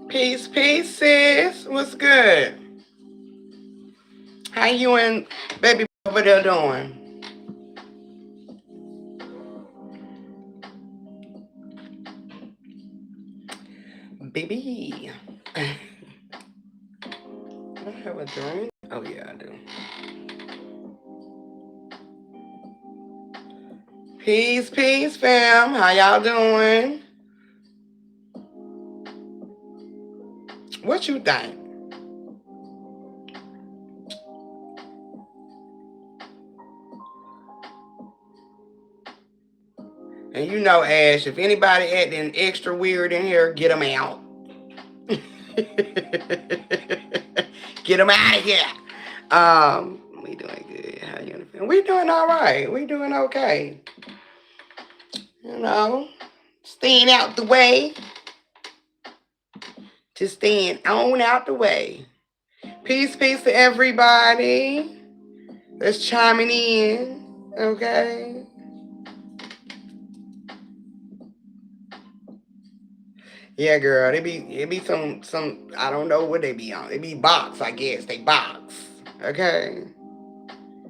Peace, peace, sis. What's good? How you and baby over there doing? Baby. I have a drink. Oh yeah, I do. Peace, peace, fam. How y'all doing? What you think? And you know, Ash, if anybody acting extra weird in here, get them out. Get them out of here. We doing good. How you feeling? We doing all right. We doing okay. You know, staying out the way. Just staying on out the way. Peace, peace to everybody that's chiming in. Okay. Yeah, girl. It be some I don't know what they be on. They be box, I guess. They box. Okay.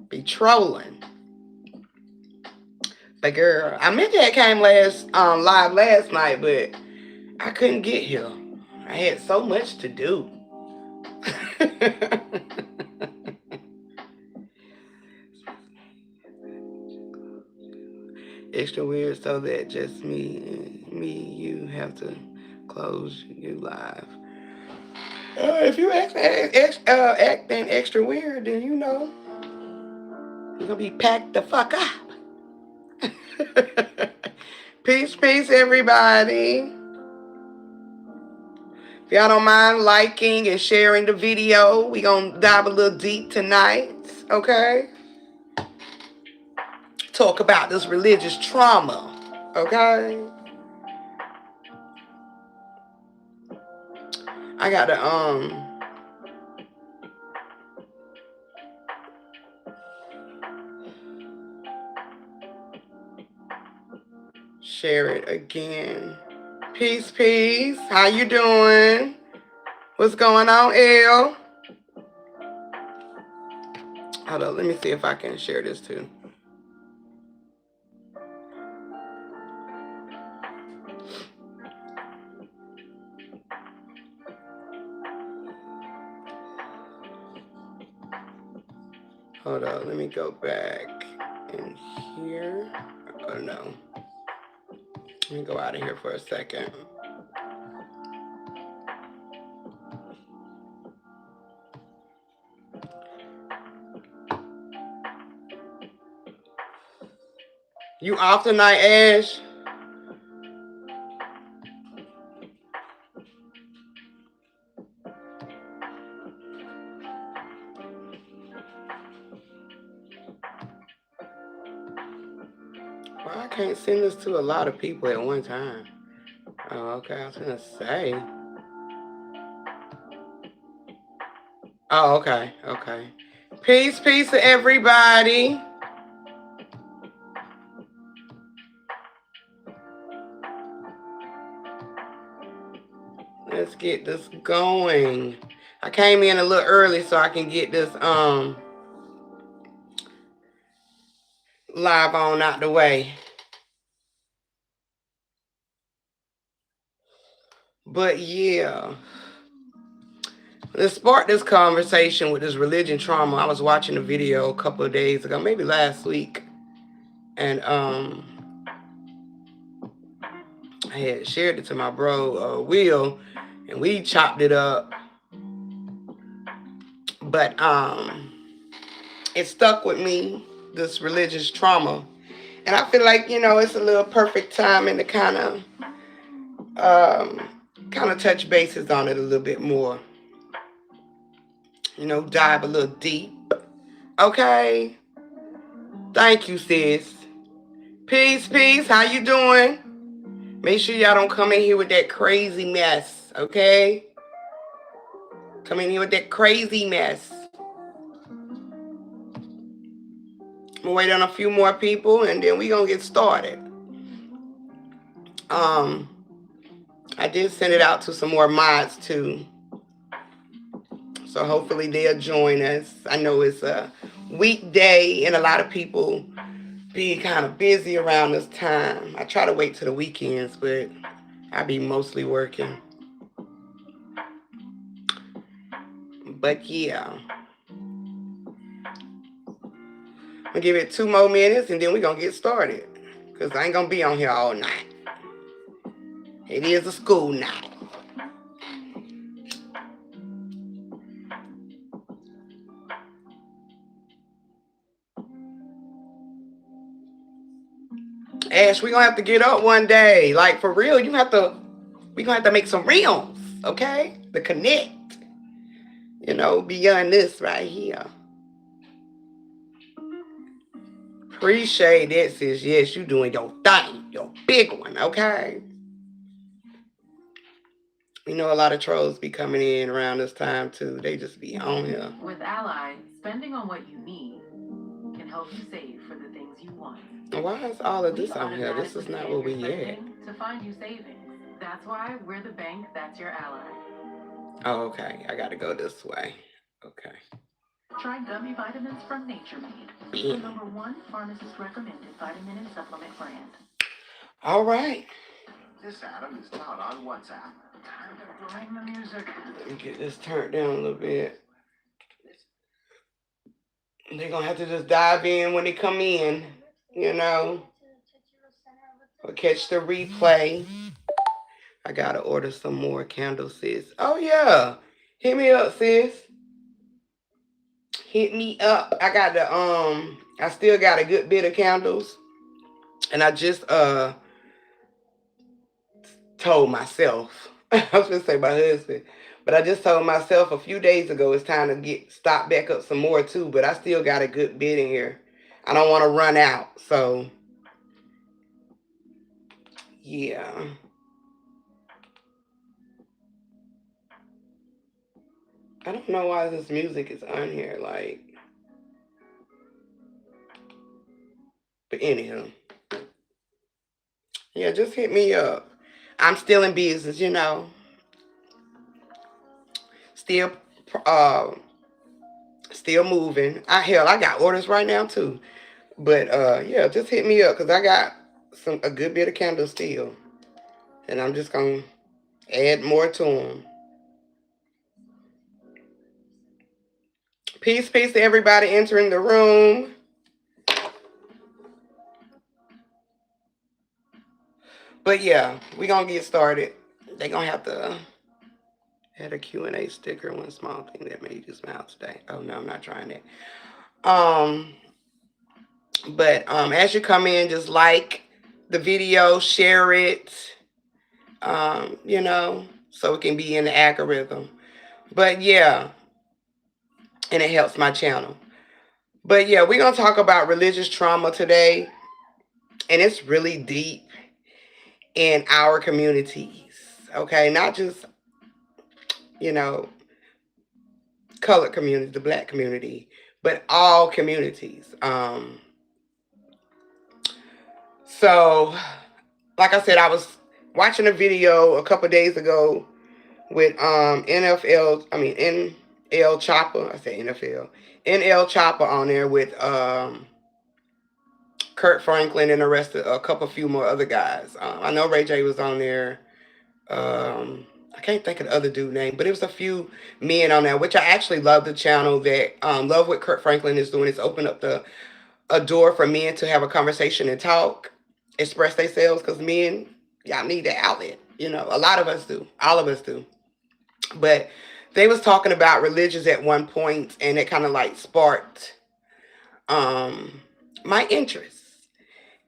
Be trolling. But girl, I meant that came live last night, but I couldn't get here. I had so much to do. Extra weird so that just you have to close you live. If you acting extra weird, then you know you're gonna be packed the fuck up. Peace, peace, everybody. If y'all don't mind liking and sharing the video, we gonna dive a little deep tonight, okay? Talk about this religious trauma, okay? I gotta share it again. Peace, peace. How you doing? What's going on, Elle? Hold on, let me see if I can share this too. Hold on, let me go back in here. Oh no. Let me go out of here for a second. You off tonight, Ash? Well, I can't send this to a lot of people at one time. Oh, okay. I was gonna say. Oh, okay. Okay. Peace, peace to everybody. Let's get this going. I came in a little early so I can get this live on out the way. But yeah. Let's spark this conversation with this religion trauma. I was watching a video a couple of days ago, maybe last week. And I had shared it to my bro Will, and we chopped it up. But it stuck with me, this religious trauma. And I feel like, it's a little perfect timing to kind of touch bases on it a little bit more. Dive a little deep. Okay? Thank you, sis. Peace, peace. How you doing? Make sure y'all don't come in here with that crazy mess, okay? Come in here with that crazy mess. I'm gonna wait on a few more people and then we gonna get started. I did send it out to some more mods too. So hopefully they'll join us. I know it's a weekday and a lot of people be kind of busy around this time. I try to wait till the weekends, but I be mostly working. But yeah, I'm gonna give it 2 more minutes and then we're gonna get started. Cause I ain't gonna be on here all night. It is a school night. Ash, we gonna have to get up one day. Like for real, we gonna have to make some reels, okay? To connect. Beyond this right here. Appreciate it, sis. Yes, you doing your thing, your big one, okay? A lot of trolls be coming in around this time too. They just be on here. With Ally, spending on what you need can help you save for the things you want. Why is all of this on here? This is not where we at. To find you savings. That's why we're the bank that's your ally. Oh, okay. I gotta go this way. Okay. Try gummy vitamins from Nature Made. The #1 pharmacist recommended vitamin and supplement brand. All right. This Adam is not on WhatsApp. Time to bring the music. Let me get this turned down a little bit. They're gonna have to just dive in when they come in, or catch the replay. I gotta order some more candles, sis. Oh yeah. Hit me up, sis. Hit me up. I still got a good bit of candles. And I just told myself, I was gonna say my husband, but I just told myself a few days ago it's time to stock back up some more too, but I still got a good bit in here. I don't want to run out, so yeah. I don't know why this music is on here, like, but anyhow. Yeah, just hit me up. I'm still in business, Still still moving. I got orders right now too. But yeah, just hit me up because I got a good bit of candles still. And I'm just gonna add more to them. Peace to everybody entering the room. But yeah, we're gonna get started. They're gonna have to add a Q&A sticker, one small thing that made you smile today. Oh no, I'm not trying that. But as you come in, just like the video, share it, so it can be in the algorithm. But yeah, and it helps my channel. But yeah, we're going to talk about religious trauma today. And it's really deep in our communities, okay? Not just, colored community, the black community, but all communities. So, like I said, I was watching a video a couple days ago with NL Chopper. I said NFL. NL Chopper on there with Kurt Franklin and a few more other guys. I know Ray J was on there. I can't think of the other dude's name, but it was a few men on there, which I actually love the channel that love what Kurt Franklin is doing. It's opened up a door for men to have a conversation and talk, express themselves, because men, y'all need that outlet. A lot of us do. All of us do. But they was talking about religions at one point, and it kind of like sparked my interest.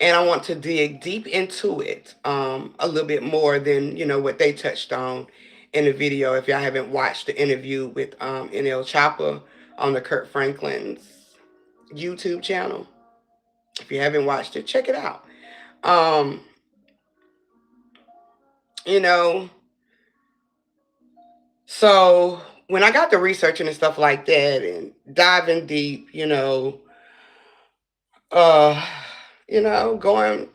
And I want to dig deep into it a little bit more than, what they touched on in the video. If y'all haven't watched the interview with NL Chopper on the Kurt Franklin's YouTube channel, if you haven't watched it, check it out. So when I got to researching and stuff like that and diving deep, going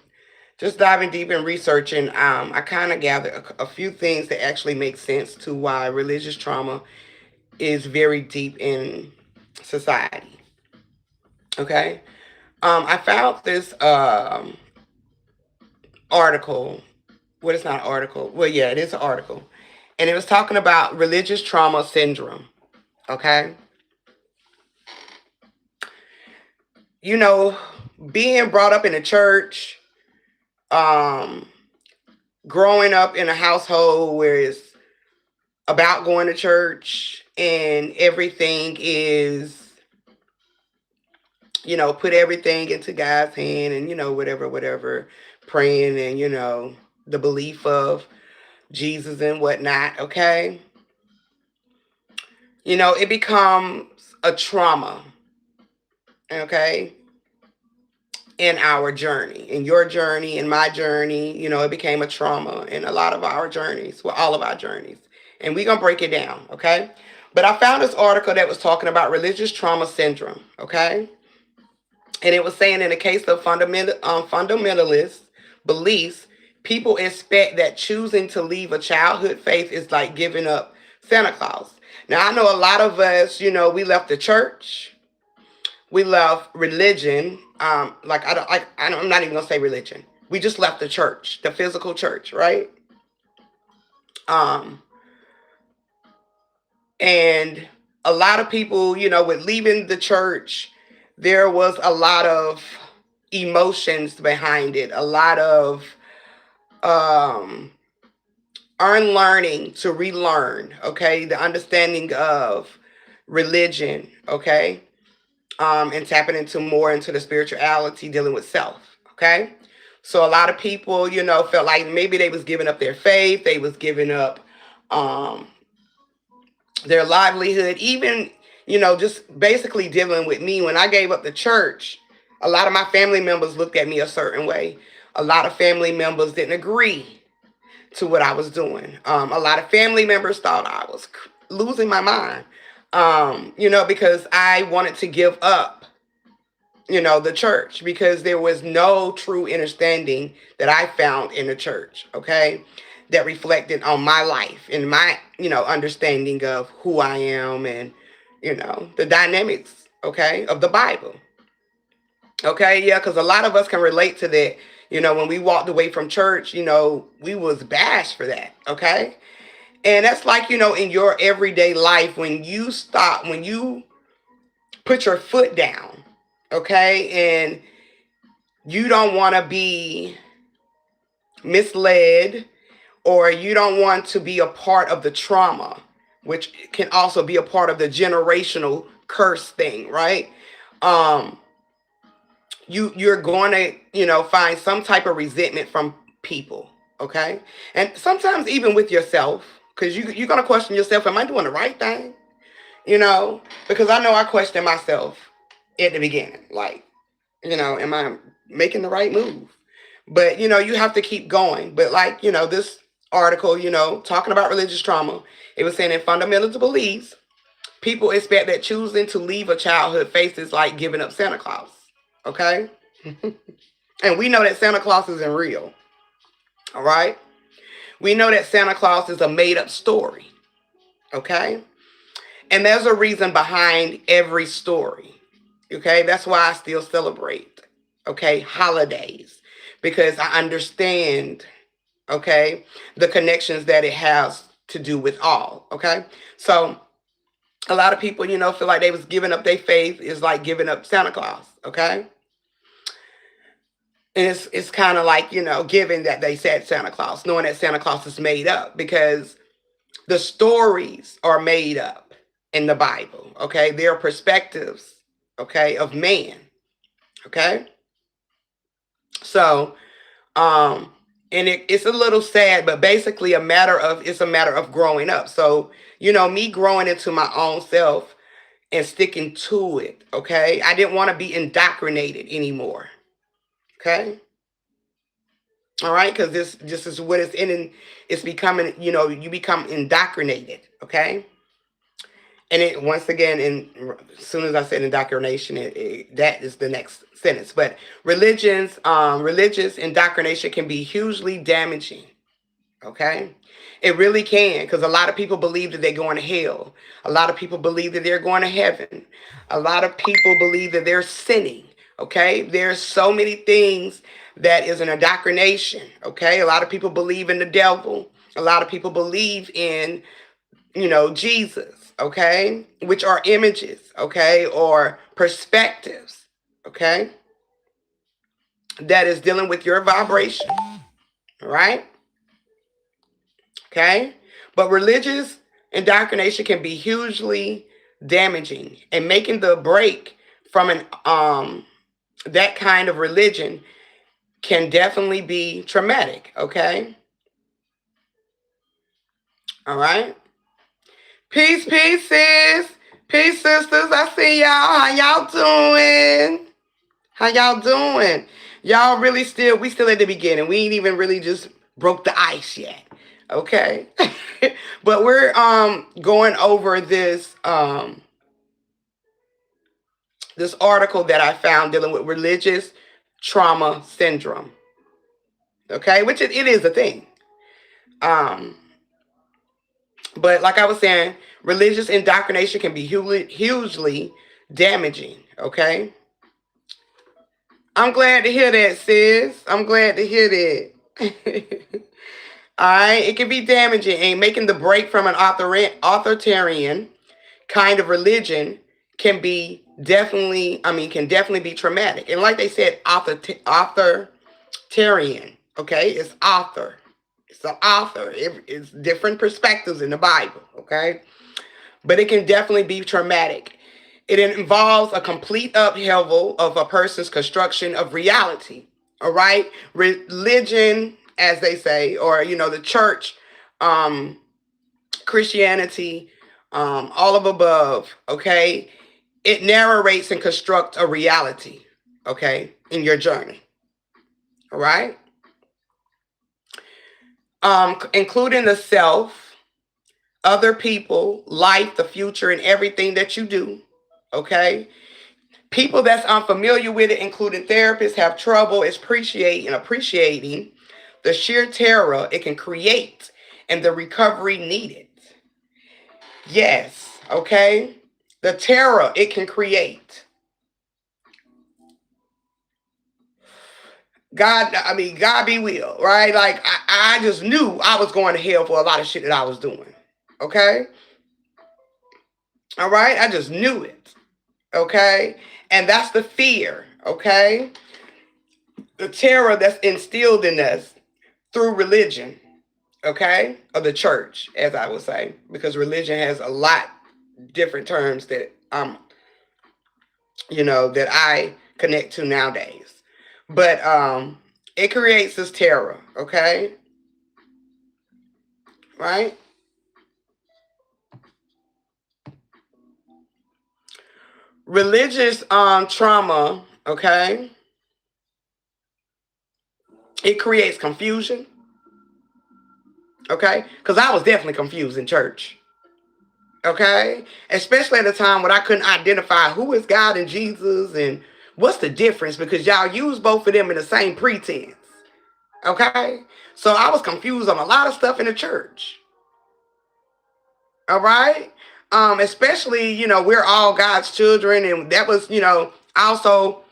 just diving deep and researching, I kind of gathered a few things that actually make sense to why religious trauma is very deep in society. Okay, I found this article. Well, it's not an article. Well, yeah, it is an article, and it was talking about religious trauma syndrome. Okay, you know, being brought up in a church, um, growing up in a household where it's about going to church and everything is, put everything into God's hand and, whatever, praying and, the belief of Jesus and whatnot, okay? It becomes a trauma, okay? In our journey, in your journey, in my journey, it became a trauma in a lot of our journeys, well, all of our journeys. And we're going to break it down, okay? But I found this article that was talking about religious trauma syndrome, okay? And it was saying in the case of fundamentalist beliefs, people expect that choosing to leave a childhood faith is like giving up Santa Claus. Now, I know a lot of us, we left the church, we left religion. I'm not even gonna say religion. We just left the church, the physical church, right? Um, and a lot of people, with leaving the church, there was a lot of emotions behind it, a lot of um, unlearning to relearn, okay, the understanding of religion, okay, and tapping into the spirituality, dealing with self, okay. So a lot of people, felt like maybe they was giving up their faith, they was giving up um, their livelihood, even, just basically dealing with me. When I gave up the church, a lot of my family members looked at me a certain way. A lot of family members didn't agree to what I was doing. A lot of family members thought I was losing my mind, because I wanted to give up, the church, because there was no true understanding that I found in the church, okay, that reflected on my life and my, understanding of who I am and, the dynamics, okay, of the Bible. Okay, yeah, because a lot of us can relate to that. When we walked away from church, we was bashed for that, okay? And that's like, in your everyday life, when you put your foot down, okay, and you don't want to be misled, or you don't want to be a part of the trauma, which can also be a part of the generational curse thing, right? Um, you're going to, find some type of resentment from people, okay? And sometimes even with yourself, because you're going to question yourself, am I doing the right thing? Because I know I questioned myself at the beginning, like, am I making the right move? But, you have to keep going. But like, this article, talking about religious trauma, it was saying in fundamental beliefs, people expect that choosing to leave a childhood faith is like giving up Santa Claus, okay? And we know that Santa Claus isn't real, all right? We know that Santa Claus is a made up story, okay? And there's a reason behind every story, okay? That's why I still celebrate, okay, holidays, because I understand, okay, the connections that it has to do with all, okay? So a lot of people, feel like they was giving up their faith is like giving up Santa Claus, okay? And it's kind of like, given that they said Santa Claus, knowing that Santa Claus is made up, because the stories are made up in the Bible, okay? They're perspectives, okay, of man, okay? So, and it's a little sad, but basically it's a matter of growing up. So, me growing into my own self and sticking to it, okay? I didn't want to be indoctrinated anymore, okay? All right, because this is what it's in, and it's becoming, you become indoctrinated, okay? And it once again, as soon as I said indoctrination, that is the next sentence. But religious indoctrination can be hugely damaging. Okay, it really can, because a lot of people believe that they're going to hell. A lot of people believe that they're going to heaven. A lot of people believe that they're sinning. Okay, there's so many things that is an indoctrination. Okay, a lot of people believe in the devil. A lot of people believe in Jesus, okay, which are images, okay, or perspectives, okay, that is dealing with your vibration, all right, okay. But religious indoctrination can be hugely damaging, and making the break from an that kind of religion can definitely be traumatic, okay, all right. Peace, peace, sis. Peace, sisters. I see y'all. How y'all doing? How y'all doing? Y'all we still at the beginning. We ain't even really just broke the ice yet. Okay. But we're going over this article that I found dealing with religious trauma syndrome. Okay, which it is a thing. But like I was saying, religious indoctrination can be hugely damaging. Okay. I'm glad to hear that, sis. I'm glad to hear that. All right. It can be damaging, and making the break from an authoritarian kind of religion can can definitely be traumatic. And like they said, authoritarian. Okay. It's author. It's the author. It's different perspectives in the Bible. Okay. But it can definitely be traumatic. It involves a complete upheaval of a person's construction of reality. All right. Religion, as they say, or, the church, Christianity, all of above. Okay. It narrates and constructs a reality. Okay. In your journey. All right. Including the self, other people, life, the future, and everything that you do. Okay. People that's unfamiliar with it, including therapists, have trouble appreciating the sheer terror it can create and the recovery needed. Yes, okay? The terror it can create. God be will, right? Like, I just knew I was going to hell for a lot of shit that I was doing. Okay? All right? I just knew it. Okay? And that's the fear. Okay? The terror that's instilled in us through religion. Okay? Or the church, as I would say. Because religion has a lot different terms that that I connect to nowadays. But it creates this terror, okay? Right? Religious trauma, okay? It creates confusion. Okay? Because I was definitely confused in church. Okay? Especially at a time when I couldn't identify who is God and Jesus and what's the difference, because y'all use both of them in the same pretense. Okay? So I was confused on a lot of stuff in the church. All right? Especially, we're all God's children, and that was, also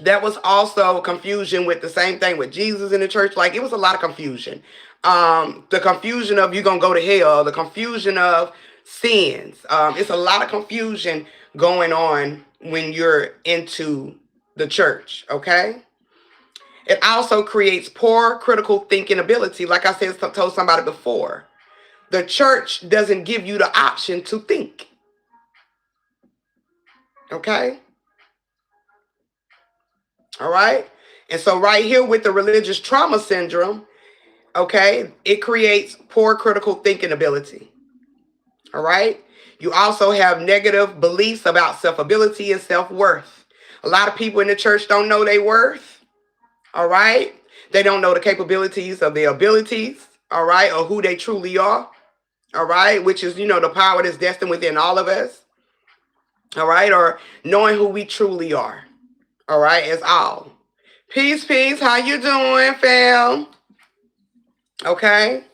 that was also confusion with the same thing with Jesus in the church. Like, it was a lot of confusion. The confusion of you gonna go to hell, the confusion of sins. It's a lot of confusion going on when you're into the church, okay? It also creates poor critical thinking ability. Like I said, told somebody before, the church doesn't give you the option to think. Okay? All right? And so right here with the religious trauma syndrome, okay, it creates poor critical thinking ability. All right? You also have negative beliefs about self-ability and self-worth. A lot of people in the church don't know their worth. All right? They don't know the capabilities of their abilities, all right, or who they truly are. all right, which is, the power that's destined within all of us, all right, or knowing who we truly are, all right, as all. Peace, peace, how you doing, fam? Okay.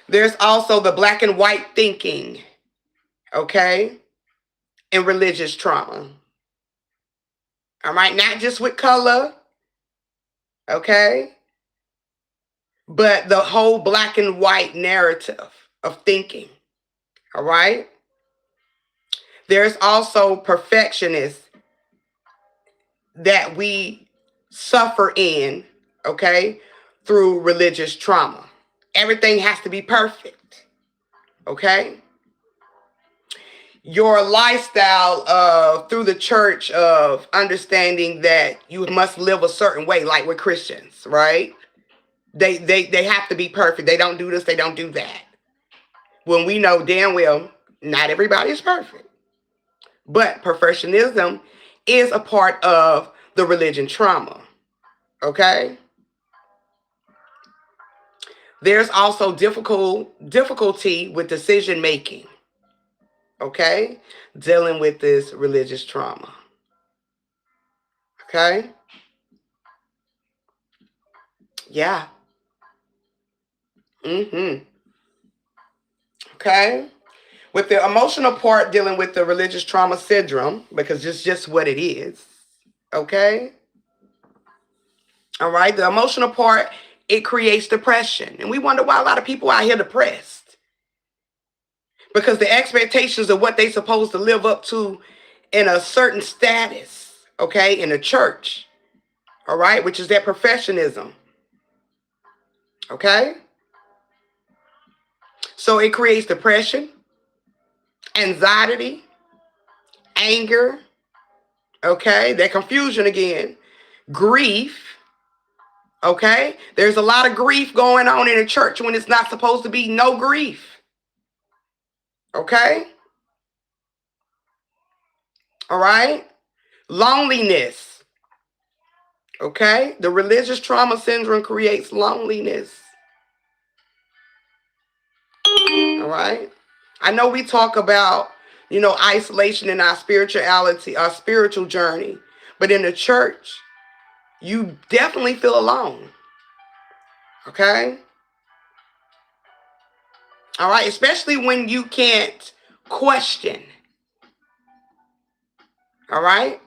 There's also the black and white thinking, okay, and religious trauma, all right, not just with color, okay, but the whole black and white narrative of thinking, all right. There's also perfectionists that we suffer in, okay, through religious trauma. Everything has to be perfect, okay? Your lifestyle through the church of understanding that you must live a certain way, like with Christians, right? They have to be perfect. They don't do this, they don't do that. When we know damn well, not everybody is perfect. But perfectionism is a part of the religion trauma, okay? There's also difficulty with decision making, okay? Dealing with this religious trauma, okay? Yeah. Okay? With the emotional part dealing with the religious trauma syndrome, because it's just what it is, okay? All right, the emotional part, it creates depression. And we wonder why a lot of people out here depressed. Because the expectations of what they're supposed to live up to in a certain status, okay, in the church, all right, which is that perfectionism, okay? So it creates depression, anxiety, anger, okay, that confusion again, grief, okay? There's a lot of grief going on in the church when it's not supposed to be no grief, okay? All right? Loneliness, okay? The religious trauma syndrome creates loneliness, all right? I know we talk about, isolation in our spirituality, our spiritual journey, but in the church, you definitely feel alone, okay? All right, especially when you can't question, all right?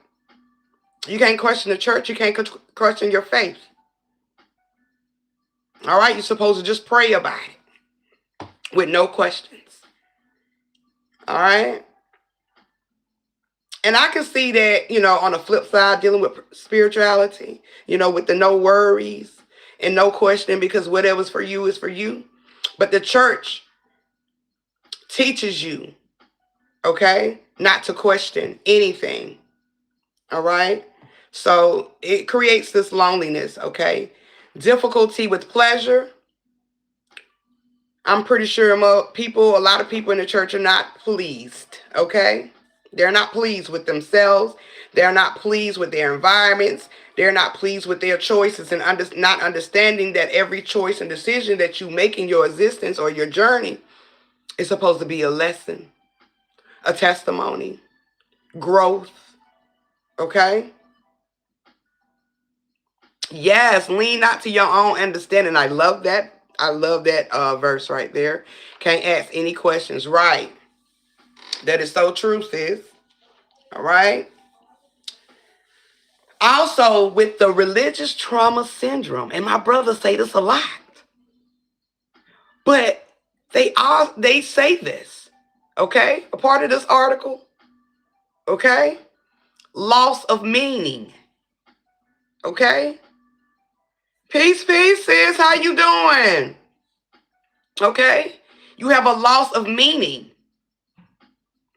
You can't question the church, you can't question your faith, all right? You're supposed to just pray about it with no questions, all right? And I can see that, on the flip side, dealing with spirituality, with the no worries and no questioning, because whatever's for you is for you. But the church teaches you, okay, not to question anything, all right? So it creates this loneliness, okay? Difficulty with pleasure. I'm pretty sure a lot of people in the church are not pleased, okay? They're not pleased with themselves. They're not pleased with their environments. They're not pleased with their choices and not understanding that every choice and decision that you make in your existence or your journey is supposed to be a lesson, a testimony, growth, okay? Yes, lean not to your own understanding. I love that. I love that verse right there. Can't ask any questions. Right. That is so true, sis. All right. Also, with the religious trauma syndrome, and my brothers say this a lot, but they say this, okay? A part of this article, okay? Loss of meaning, okay? Peace, peace, sis. How you doing? Okay? You have a loss of meaning.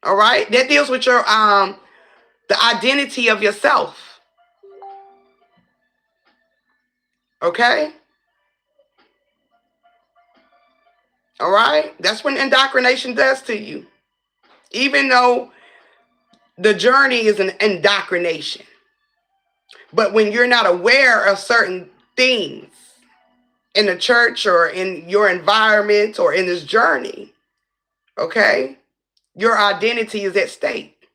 All right? That deals with your the identity of yourself. Okay? All right? That's what indoctrination does to you. Even though the journey is an indoctrination. But when you're not aware of certain things in the church or in your environment or in this journey, okay, your identity is at stake.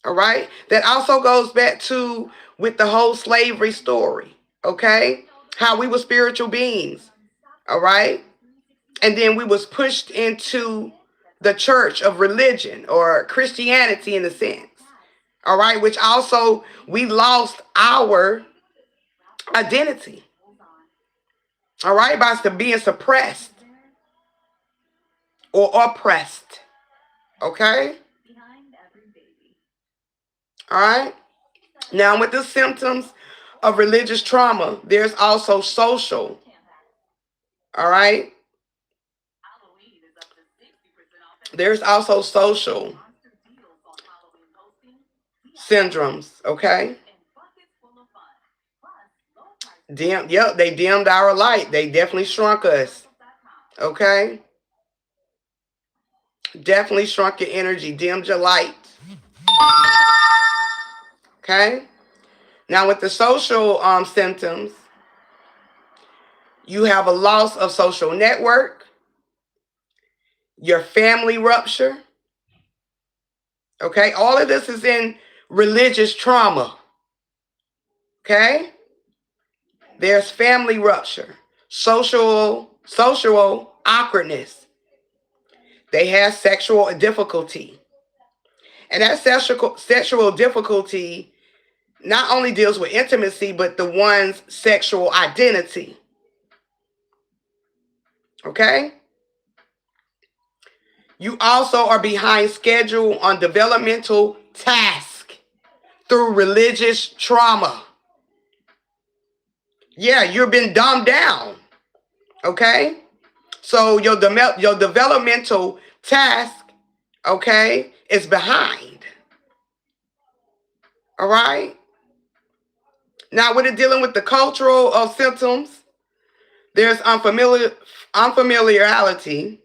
All right? That also goes back to with the whole slavery story, okay? How we were spiritual beings, all right? And then we was pushed into the church of religion or Christianity in a sense, all right? Which also we lost our identity, all right? By being suppressed or oppressed, okay? All right? Now, with the symptoms of religious trauma, there's also social, all right? There's also social syndromes, okay? Yep, they dimmed our light. They definitely shrunk us, okay? Definitely shrunk your energy, dimmed your light, okay? Now, with the social symptoms, you have a loss of social network, your family rupture, okay? All of this is in religious trauma, okay? There's family rupture, social awkwardness. They have sexual difficulty. And that sexual difficulty not only deals with intimacy, but the one's sexual identity. Okay? You also are behind schedule on developmental tasks through religious trauma. Yeah, you've been dumbed down. Okay? So your developmental task, okay, is behind. All right? Now, when it's dealing with the cultural symptoms, there's unfamiliarity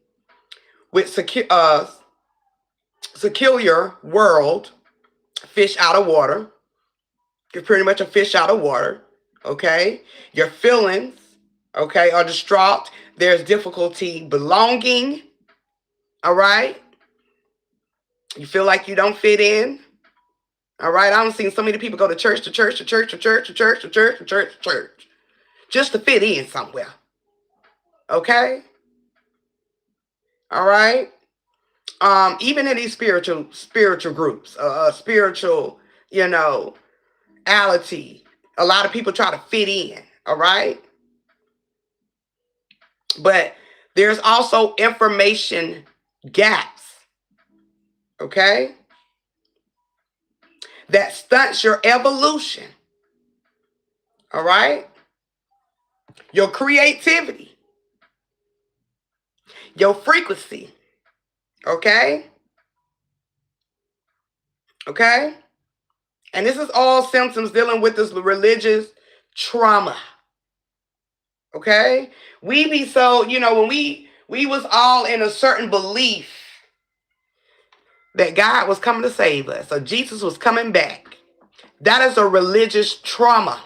with secular world, fish out of water. You're pretty much a fish out of water, okay? Your feelings, okay, are distraught. There's difficulty belonging, all right? You feel like you don't fit in, all right? I don't see so many people go to church, just to fit in somewhere, okay? All right? Even in these spiritual groups, spiritual, ality, a lot of people try to fit in, all right? But there's also information gaps, okay? That stunts your evolution, all right? Your creativity, your frequency, okay? Okay? And this is all symptoms dealing with this religious trauma, okay? We be so, when we was all in a certain belief that God was coming to save us, or Jesus was coming back. That is a religious trauma.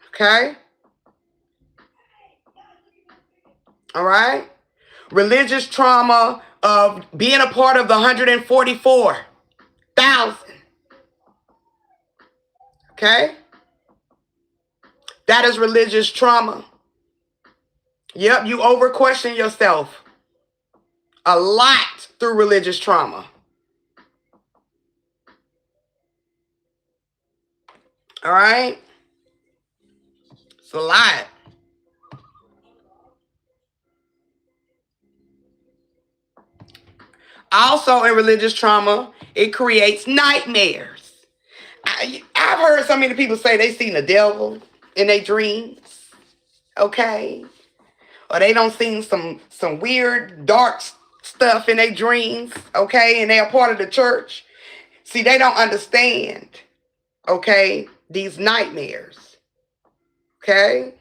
Okay? All right? Religious trauma of being a part of the 144,000. Okay? That is religious trauma. Yep, you over question yourself a lot through religious trauma. All right? It's a lot. Also, in religious trauma, it creates nightmares. I've heard so many people say they seen the devil in their dreams, okay? Or they don't seen some weird, dark stuff in their dreams, okay? And they are part of the church. See, they don't understand, okay, these nightmares, okay?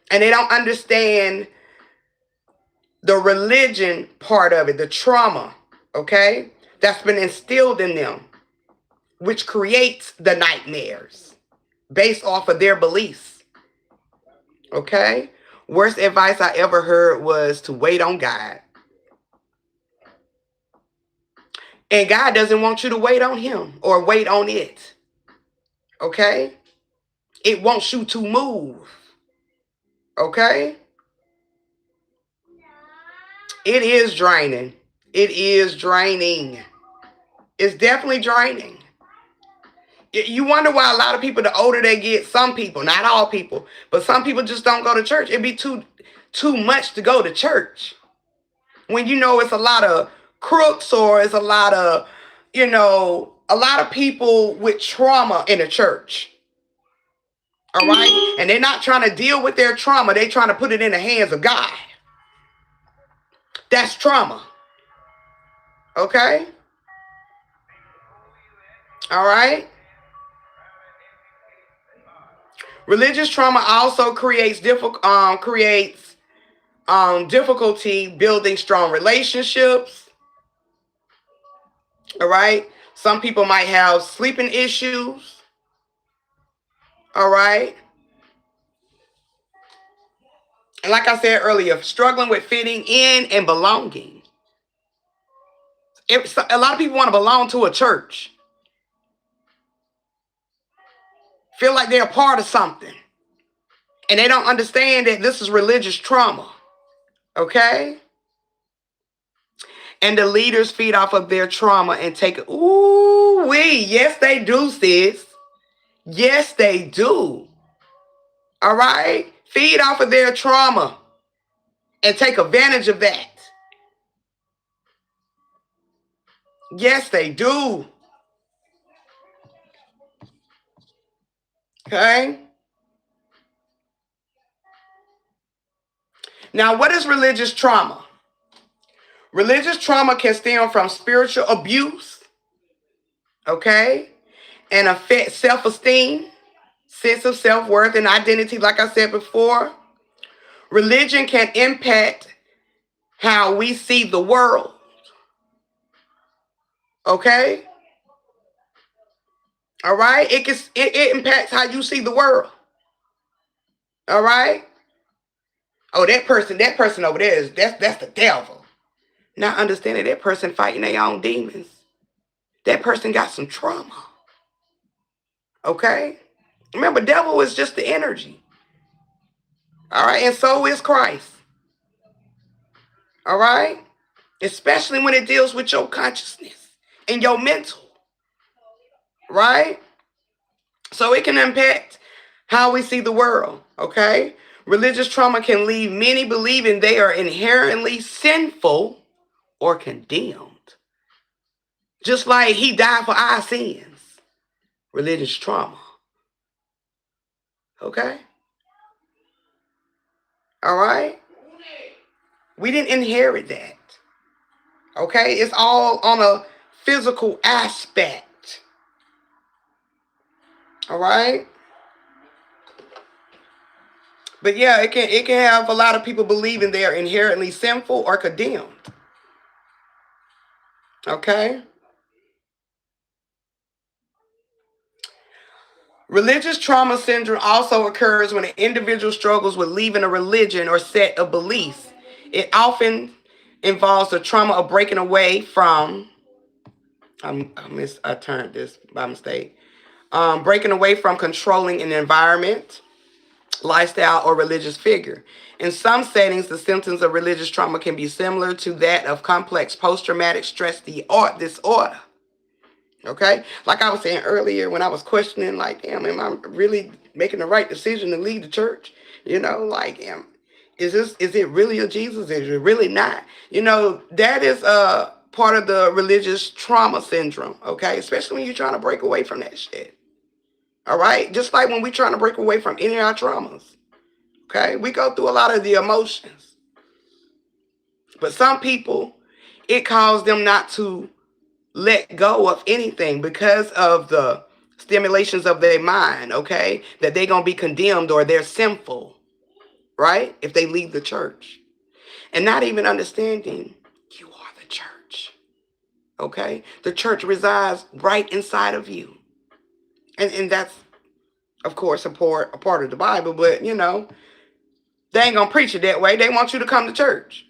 And they don't understand the religion part of it, the trauma, okay, that's been instilled in them, which creates the nightmares based off of their beliefs, Okay? Worst advice I ever heard was to wait on God. And God doesn't want you to wait on him or wait on it. Okay? It wants you to move. Okay? It is draining. It is draining. It's definitely draining. You wonder why a lot of people, the older they get, some people, not all people, but some people just don't go to church. It'd be too much to go to church. When you know it's a lot of crooks or it's a lot of, a lot of people with trauma in the church. All right? And they're not trying to deal with their trauma. They're trying to put it in the hands of God. That's trauma. Okay? All right? Religious trauma also creates difficulty building strong relationships. All right? Some people might have sleeping issues. All right? And like I said earlier, struggling with fitting in and belonging. A lot of people want to belong to a church. Feel like they're a part of something. And they don't understand that this is religious trauma. Okay? And the leaders feed off of their trauma and take it. Ooh, wee. Yes, they do, sis. Yes, they do. All right? Feed off of their trauma and take advantage of that. Yes, they do. Okay? Now, what is religious trauma? Religious trauma can stem from spiritual abuse, okay, and affect self-esteem, sense of self-worth, and identity, like I said before. Religion can impact how we see the world, okay? All right? It impacts how you see the world, all right? Oh, that person over there that's the devil. Not understanding that person fighting their own demons. That person got some trauma. Okay? Remember, devil is just the energy. All right? And so is Christ. All right? Especially when it deals with your consciousness and your mental. Right? So it can impact how we see the world. Okay? Religious trauma can leave many believing they are inherently sinful or condemned. Just like he died for our sins. Religious trauma. Okay? All right? We didn't inherit that. Okay? It's all on a physical aspect. All right? But yeah, it can have a lot of people believing they are inherently sinful or condemned. Okay? Religious trauma syndrome also occurs when an individual struggles with leaving a religion or set of beliefs. It often involves the trauma of breaking away from, I turned this by mistake. Breaking away from controlling an environment, lifestyle, or religious figure. In some settings, the symptoms of religious trauma can be similar to that of complex post-traumatic stress disorder. Okay? Like I was saying earlier when I was questioning, like, damn, am I really making the right decision to leave the church? Like, is it really a Jesus? Is it really not? That is part of the religious trauma syndrome, okay? Especially when you're trying to break away from that shit. All right? Just like when we're trying to break away from any of our traumas. Okay? We go through a lot of the emotions. But some people, it caused them not to let go of anything because of the stimulations of their mind, okay? That they're going to be condemned or they're sinful, right? If they leave the church. And not even understanding you are the church, okay? The church resides right inside of you. And that's, of course, a part of the Bible, but, They ain't gonna preach it that way. They want you to come to church.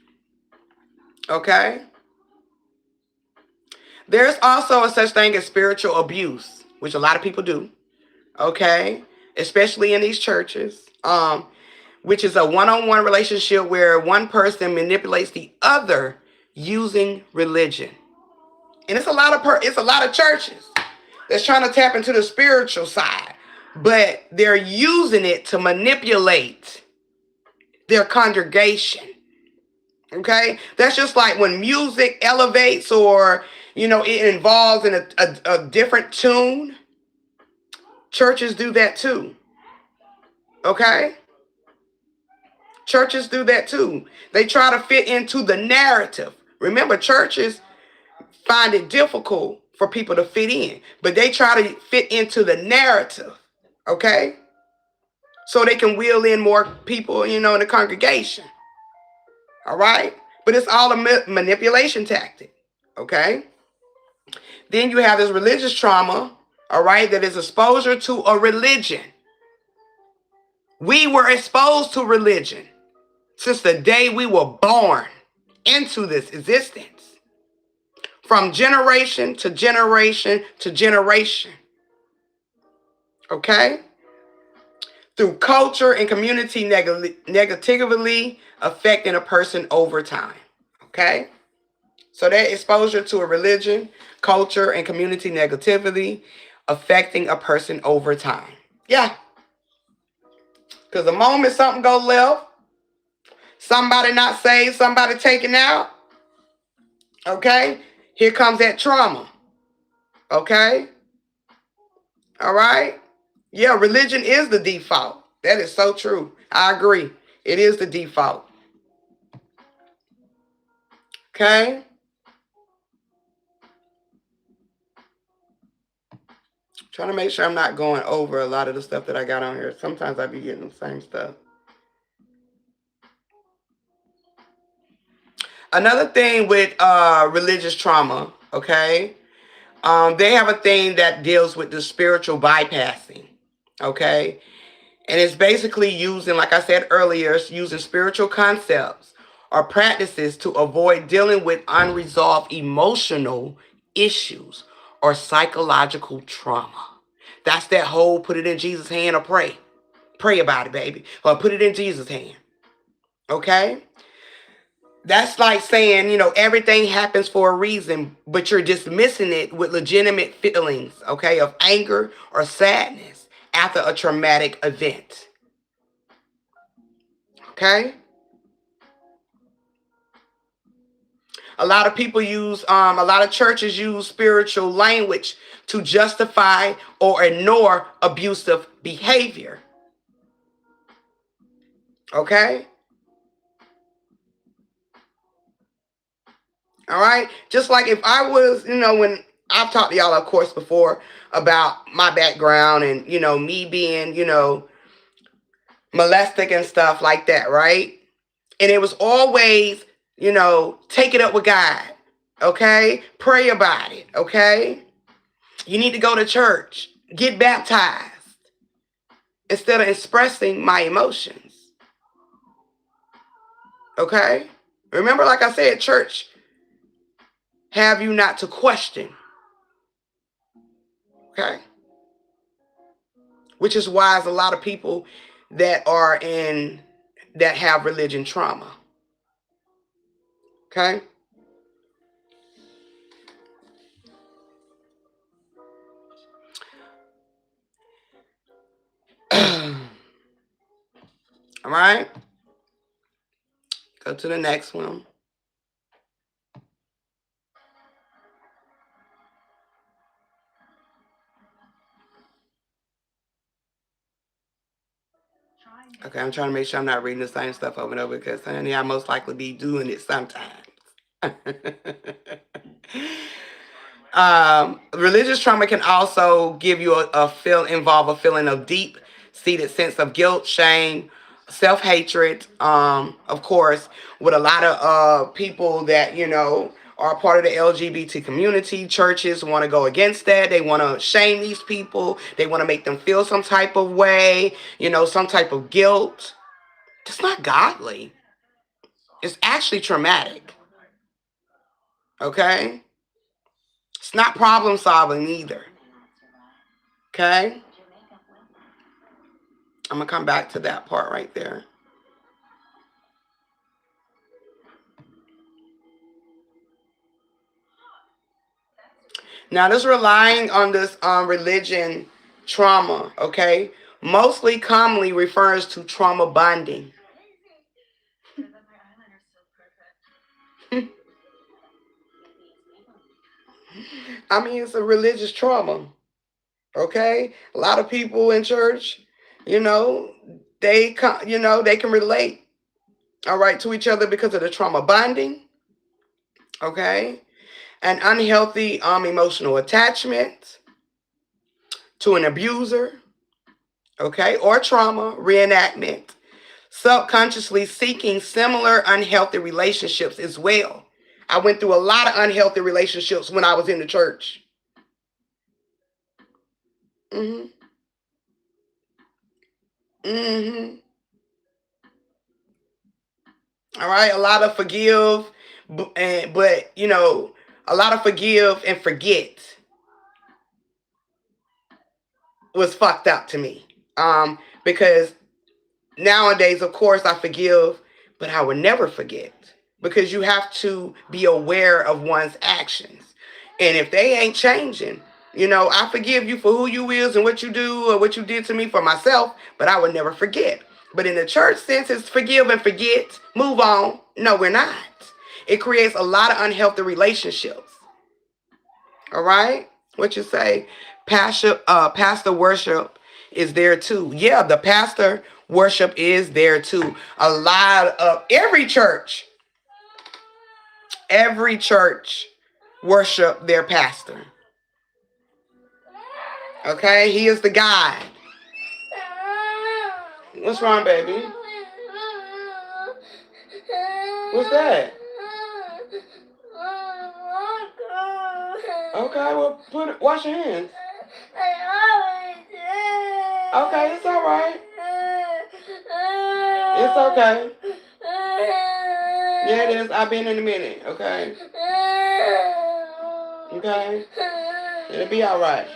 Okay? There's also a such thing as spiritual abuse, which a lot of people do. Okay? Especially in these churches. Which is a one-on-one relationship where one person manipulates the other using religion. And it's a lot of churches that's trying to tap into the spiritual side, but they're using it to manipulate their congregation. Okay? That's just like when music elevates or, it involves in a different tune. Churches do that too. Okay? Churches do that too. They try to fit into the narrative. Remember, churches find it difficult for people to fit in, but they try to fit into the narrative. Okay? So they can wheel in more people, in the congregation. All right? But it's all a manipulation tactic. Okay? Then you have this religious trauma, all right, that is exposure to a religion. We were exposed to religion since the day we were born into this existence. From generation to generation to generation. Okay? Through culture and community negatively affecting a person over time. Okay? So that exposure to a religion, culture, and community negativity affecting a person over time. Yeah. Because the moment something goes left, somebody not saved, somebody taken out, okay, here comes that trauma. Okay? All right? Yeah, religion is the default. That is so true. I agree. It is the default. Okay? Trying to make sure I'm not going over a lot of the stuff that I got on here. Sometimes I be getting the same stuff. Another thing with religious trauma, okay? They have a thing that deals with the spiritual bypassing, okay? And it's basically using, like I said earlier, it's using spiritual concepts or practices to avoid dealing with unresolved emotional issues or psychological trauma. That's that whole put it in Jesus' hand or pray. Pray about it, baby. Or put it in Jesus' hand. Okay? That's like saying, everything happens for a reason, but you're dismissing it with legitimate feelings, okay, of anger or sadness after a traumatic event. Okay? A lot of people a lot of churches use spiritual language to justify or ignore abusive behavior. Okay? All right? Just like if I was, when I've talked to y'all, of course, before about my background and, me being, molested and stuff like that, right? And it was always, take it up with God, okay? Pray about it, okay? You need to go to church, get baptized, instead of expressing my emotions, okay? Remember, like I said, church have you not to question, okay? Which is why there's a lot of people that have religion trauma, okay? All right? Go to the next one. Okay, I'm trying to make sure I'm not reading the same stuff over and over because, honey, I most likely be doing it sometimes. Religious trauma can also give you involve a feeling of deep-seated sense of guilt, shame, self-hatred. Of course, with a lot of people that are part of the LGBT community, churches want to go against that. They want to shame these people. They want to make them feel some type of way, some type of guilt It's not godly. It's actually traumatic. Okay? It's not problem solving either. Okay? I'm going to come back to that part right there. Now, this relying on this religion trauma, okay, mostly commonly refers to trauma bonding. I mean, it's a religious trauma, okay? A lot of people in church, you know, they can relate, all right, to each other because of the trauma bonding, okay? An unhealthy emotional attachment to an abuser, okay, or trauma reenactment, subconsciously seeking similar unhealthy relationships as well. I went through a lot of unhealthy relationships when I was in the church. Mm-hmm. Mm-hmm. All right, a lot of forgive, but you know, a lot of forgive and forget was fucked up to me. Because nowadays, of course, I forgive, but I would never forget because you have to be aware of one's actions. And if they ain't changing, you know, I forgive you for who you is and what you do or what you did to me for myself, but I would never forget. But in the church sense, it's forgive and forget, move on. No, we're not. It creates a lot of unhealthy relationships. All right? What you say? Pastor worship is there too. Yeah, the pastor worship is there too. A lot of every church worship their pastor. Okay, he is the guide. What's wrong, baby? What's that? Okay, well, wash your hands. Okay, it's all right. It's okay. Yeah, it is. I've been in a minute. Okay. Okay. It'll be all right.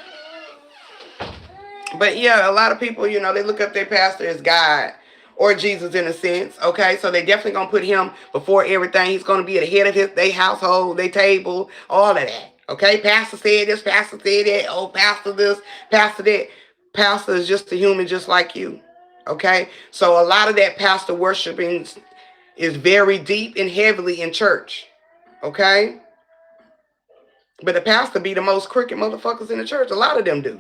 But yeah, a lot of people, you know, they look up their pastor as God or Jesus in a sense. Okay, so they definitely gonna put him before everything. He's gonna be at the head of their household, their table, all of that. Okay, pastor said this, pastor said that. Oh, pastor this, pastor that. Pastor is just a human, just like you. Okay, so a lot of that pastor worshiping is very deep and heavily in church. Okay, but the pastor be the most crooked motherfuckers in the church. A lot of them do.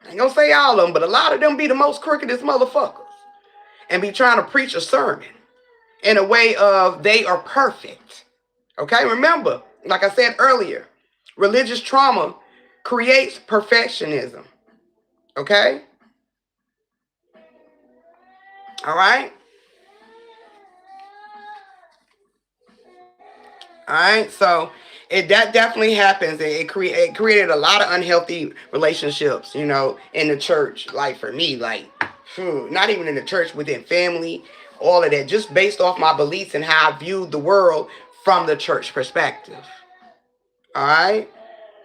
I ain't gonna say all of them, but a lot of them be the most crookedest motherfuckers and be trying to preach a sermon in a way of they are perfect. Okay, remember, like I said earlier, religious trauma creates perfectionism. Okay? All right? All right, so that definitely happens. It created a lot of unhealthy relationships, you know, in the church. Like for me, like not even in the church, within family, all of that, just based off my beliefs and how I viewed the world from the church perspective. All right,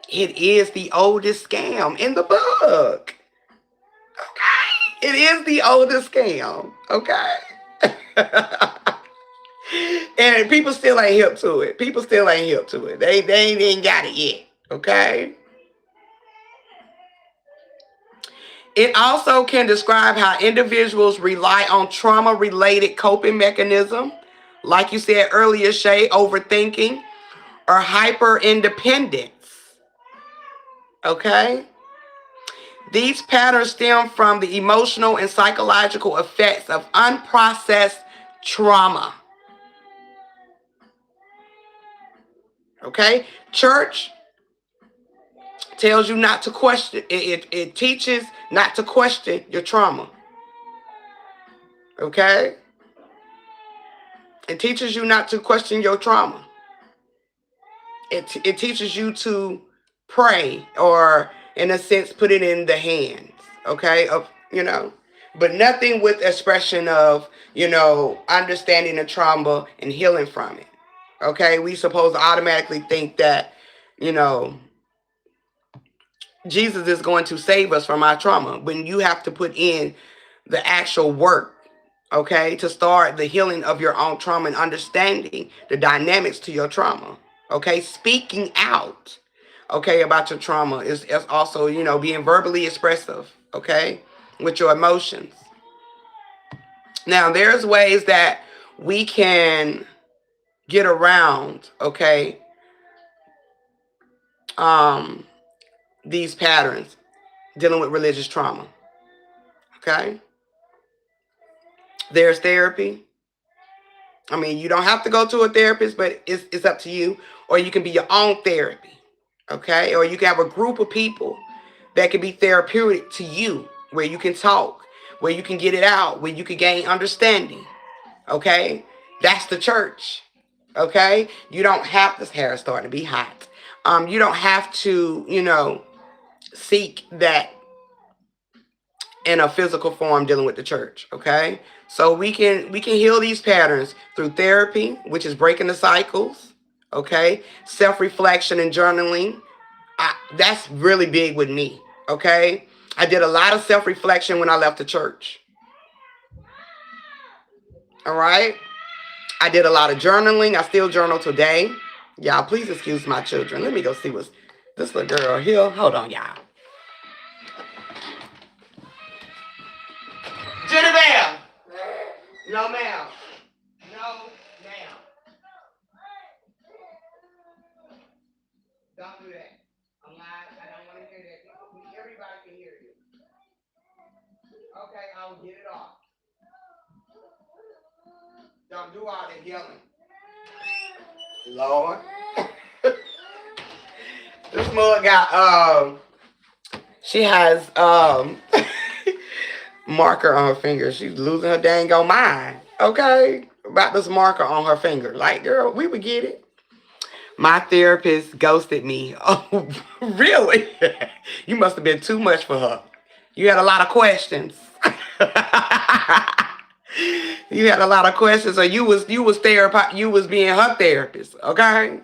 it is the oldest scam in the book. Okay, it is the oldest scam. Okay. And people still ain't hip to it. People still ain't hip to it. They ain't got it yet. Okay. It also can describe how individuals rely on trauma-related coping mechanism, like you said earlier, Shay, overthinking or hyper-independence. Okay. These patterns stem from the emotional and psychological effects of unprocessed trauma. Okay. Church tells you not to question. It teaches not to question your trauma. Okay? It teaches you not to question your trauma. It teaches you to pray or, in a sense, put it in the hands, okay, of, you know, but nothing with expression of, understanding the trauma and healing from it. Okay, we supposed to automatically think that, you know, Jesus is going to save us from our trauma when you have to put in the actual work, okay, to start the healing of your own trauma and understanding the dynamics to your trauma. Okay, speaking out, okay, about your trauma is also, being verbally expressive, okay, with your emotions. Now, there's ways that we can get around, okay, these patterns dealing with religious trauma. Okay, there's therapy. I mean, you don't have to go to a therapist, but it's up to you. Or you can be your own therapy. Okay, or you can have a group of people that can be therapeutic to you, where you can talk, where you can get it out, where you can gain understanding. Okay, that's the church. Okay, you don't have, this hair is starting to be hot. You don't have to, seek that in a physical form dealing with the church. Okay, so we can heal these patterns through therapy, which is breaking the cycles. Okay, self-reflection and journaling. That's really big with me. Okay, I did a lot of self-reflection when I left the church. All right, I did a lot of journaling. I still journal today. Y'all, please excuse my children. Let me go see what's this little girl here. Hold on, y'all. Genevieve. No, ma'am. No, ma'am. Don't do that. I'm not. I don't want to hear that. Everybody can hear you. Okay, I'll get it off. Don't do all that yelling. Lord. This mug got she has marker on her finger. She's losing her dang on mind. Okay? About this marker on her finger. Like, girl, we would get it. My therapist ghosted me. Oh, really? You must have been too much for her. You had a lot of questions. You had a lot of questions, or you was being her therapist, okay?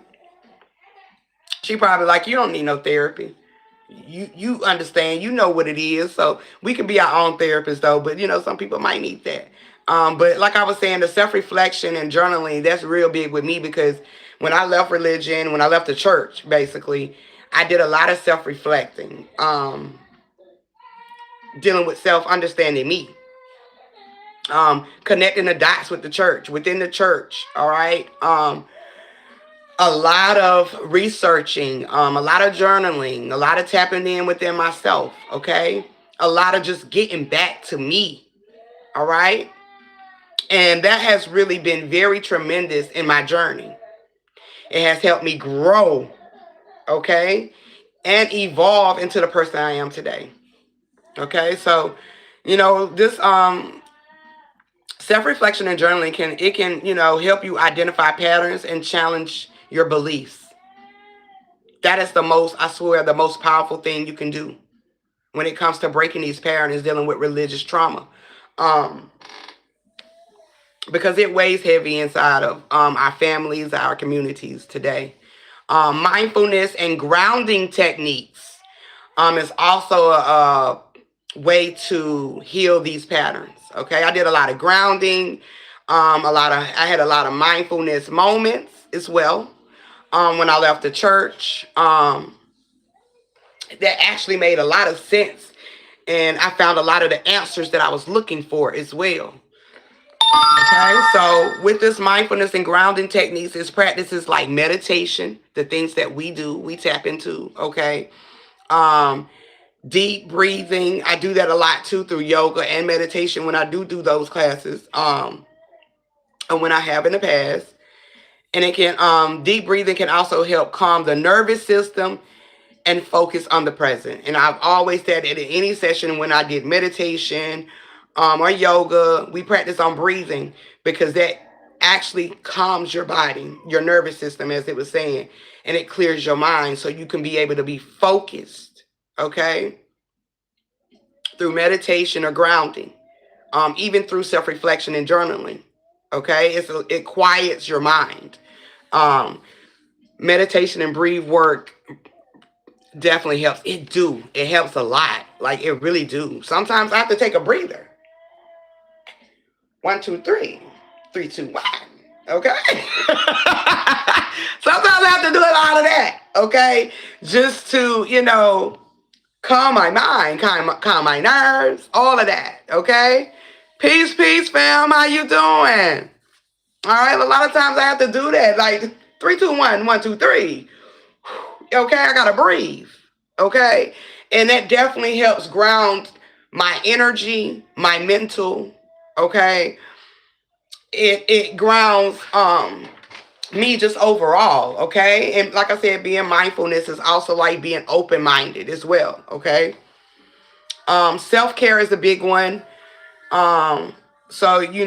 She probably like, you don't need no therapy. You understand, you know what it is. So we can be our own therapist though, but some people might need that. But like I was saying, the self-reflection and journaling, that's real big with me, because when I left religion, when I left the church, basically, I did a lot of self-reflecting, dealing with self-understanding me, connecting the dots with the church, within the church, all right? A lot of researching, a lot of journaling, a lot of tapping in within myself, okay? A lot of just getting back to me, all right? And that has really been very tremendous in my journey. It has helped me grow, okay? And evolve into the person I am today. Okay? So, this self-reflection and journaling can help you identify patterns and challenge your beliefs. That is the most powerful thing you can do when it comes to breaking these patterns, dealing with religious trauma. Because it weighs heavy inside of our families, our communities today. Mindfulness and grounding techniques is also a way to heal these patterns. Okay, I did a lot of grounding, I had a lot of mindfulness moments as well. When I left the church, that actually made a lot of sense, and I found a lot of the answers that I was looking for as well. Okay, so with this mindfulness and grounding techniques, it's practices like meditation, the things that we do, we tap into. Okay, deep breathing. I do that a lot too through yoga and meditation when I do those classes. And when I have in the past, and it can deep breathing can also help calm the nervous system and focus on the present. And I've always said that in any session when I did meditation or yoga, we practice on breathing, because that actually calms your body, your nervous system, as it was saying, and it clears your mind so you can be able to be focused, okay, through meditation or grounding. even through self-reflection and journaling. Okay, it quiets your mind. Meditation and breathe work definitely helps. It helps a lot. Like it really do. Sometimes I have to take a breather. 1, 2, 3, 3, 2, 1. Okay. Sometimes I have to do a lot of that. Okay, just to calm my mind, calm my nerves, all of that. Okay. Peace, peace, fam. How you doing? All right. A lot of times I have to do that. Like 3, 2, 1, 1, 2, 3. Okay, I gotta breathe. Okay, and that definitely helps ground my energy, my mental. Okay, it grounds me just overall. Okay, and like I said, being mindfulness is also like being open minded as well. Okay, self care is a big one. So you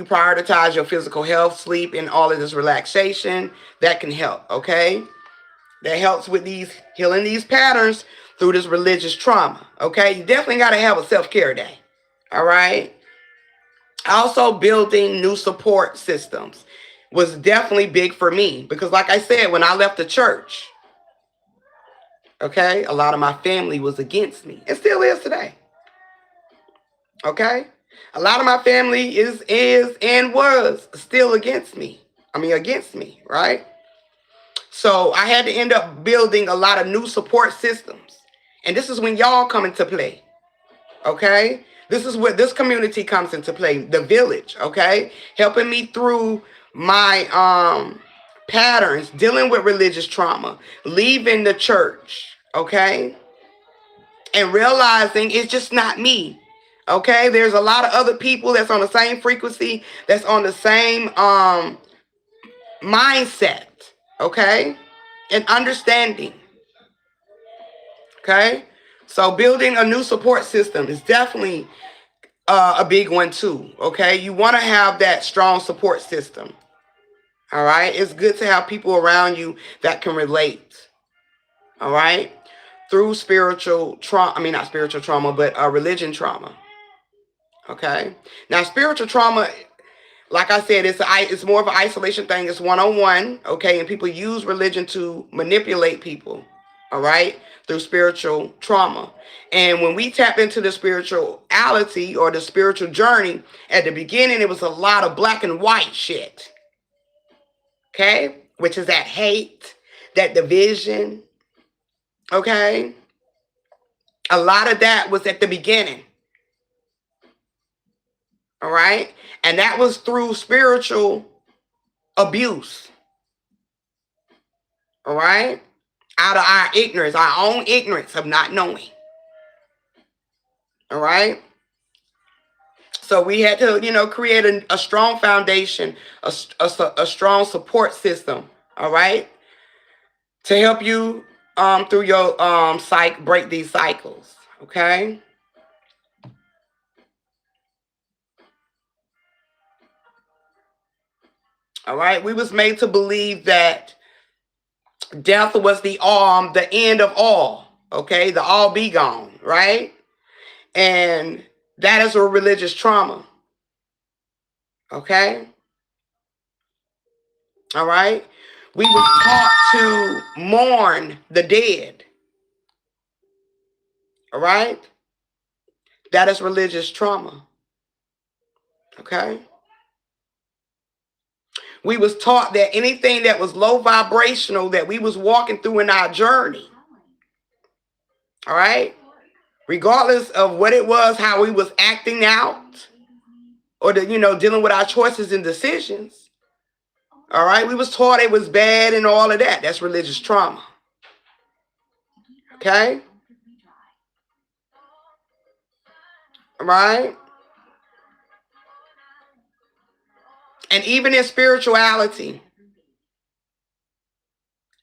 prioritize your physical health, sleep, and all of this relaxation that can help. Okay. That helps with healing these patterns through this religious trauma. Okay, you definitely got to have a self-care day. All right. Also, building new support systems was definitely big for me because, like I said, when I left the church, okay, a lot of my family was against me. It still is today. Okay, a lot of my family is and was still against me. Against me, right? So I had to end up building a lot of new support systems. And this is when y'all come into play. Okay? This is where this community comes into play. The village, okay? Helping me through my patterns, dealing with religious trauma, leaving the church, okay? And realizing it's just not me. Okay? There's a lot of other people that's on the same frequency, that's on the same mindset, okay? And understanding. Okay, so building a new support system is definitely a big one too. Okay, you want to have that strong support system. All right, it's good to have people around you that can relate. All right, through spiritual trauma. Not spiritual trauma, but religion trauma. Okay, now spiritual trauma, like I said, it's more of an isolation thing. It's one-on-one. Okay, and people use religion to manipulate people. All right, through spiritual trauma. And when we tap into the spirituality or the spiritual journey, at the beginning, it was a lot of black and white shit. Okay, which is that hate, that division. Okay, a lot of that was at the beginning. All right, and that was through spiritual abuse. All right, out of our ignorance, our own ignorance of not knowing. All right. So we had to, create a strong foundation, a strong support system. All right. To help you through your break these cycles. Okay. All right. We was made to believe that death was the end of all. Okay. The all be gone. Right. And that is a religious trauma. Okay. All right. We were taught to mourn the dead. All right. That is religious trauma. Okay. We was taught that anything that was low vibrational that we was walking through in our journey. All right. Regardless of what it was, how we was acting out, or dealing with our choices and decisions. All right. We was taught it was bad and all of that. That's religious trauma. Okay. All right. And even in spirituality,